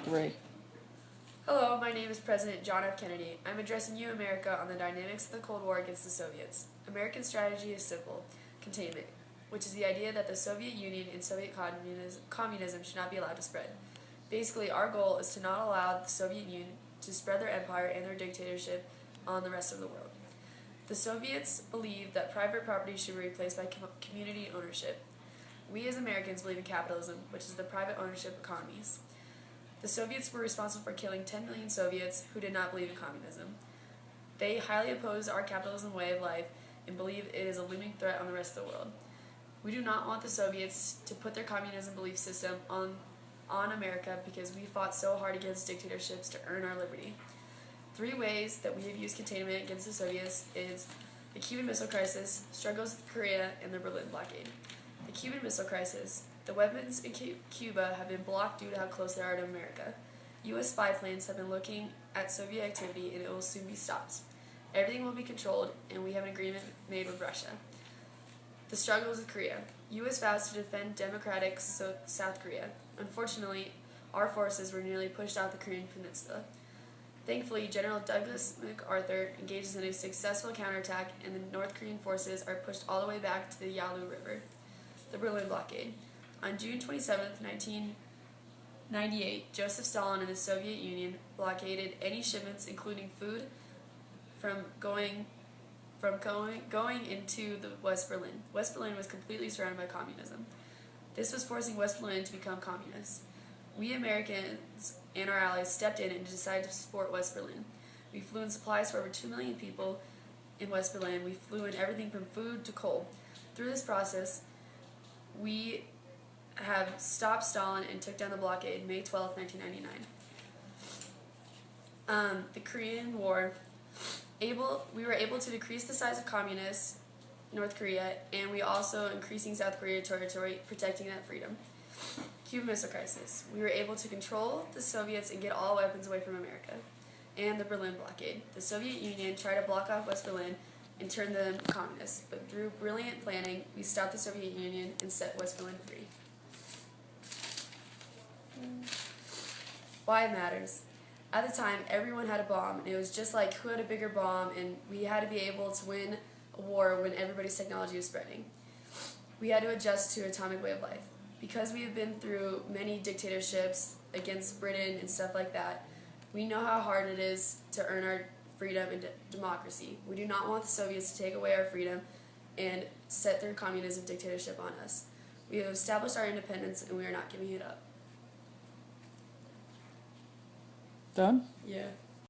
3. Hello, my name is President John F. Kennedy. I'm addressing you, America, on the dynamics of the Cold War against the Soviets. American strategy is simple: containment, which is the idea that the Soviet Union and Soviet communism should not be allowed to spread. Basically, our goal is to not allow the Soviet Union to spread their empire and their dictatorship on the rest of the world. The Soviets believed that private property should be replaced by community ownership. We as Americans believe in capitalism, which is the private ownership of economies. The Soviets were responsible for killing 10 million Soviets who did not believe in communism. They highly oppose our capitalism way of life and believe it is a looming threat on the rest of the world. We do not want the Soviets to put their communism belief system on America because we fought so hard against dictatorships to earn our liberty. 3 ways that we have used containment against the Soviets is the Cuban Missile Crisis, struggles with Korea, and the Berlin blockade. The Cuban Missile Crisis. The weapons in Cuba have been blocked due to how close they are to America. U.S. spy planes have been looking at Soviet activity and it will soon be stopped. Everything will be controlled and we have an agreement made with Russia. The struggles with Korea. U.S. vows to defend democratic South Korea. Unfortunately, our forces were nearly pushed off the Korean peninsula. Thankfully, General Douglas MacArthur engages in a successful counterattack and the North Korean forces are pushed all the way back to the Yalu River. The Berlin blockade. On June 27, 1998, Joseph Stalin and the Soviet Union blockaded any shipments, including food, from going into the West Berlin. West Berlin was completely surrounded by communism. This was forcing West Berlin to become communist. We Americans and our allies stepped in and decided to support West Berlin. We flew in supplies for over 2 million people in West Berlin. We flew in everything from food to coal. Through this process, we have stopped Stalin and took down the blockade May 12, 1999. The Korean War, we were able to decrease the size of communist North Korea, and we also increasing South Korea territory, protecting that freedom. Cuban Missile Crisis. We were able to control the Soviets and get all weapons away from America. And the Berlin blockade. The Soviet Union tried to block off West Berlin and turn them communist, but through brilliant planning, we stopped the Soviet Union and set West Berlin free. Why it matters. At the time, everyone had a bomb, and it was just like who had a bigger bomb, and we had to be able to win a war when everybody's technology was spreading. We had to adjust to an atomic way of life. Because we have been through many dictatorships against Britain and stuff like that, we know how hard it is to earn our freedom and democracy. We do not want the Soviets to take away our freedom and set their communism dictatorship on us. We have established our independence, and we are not giving it up. Done? Yeah.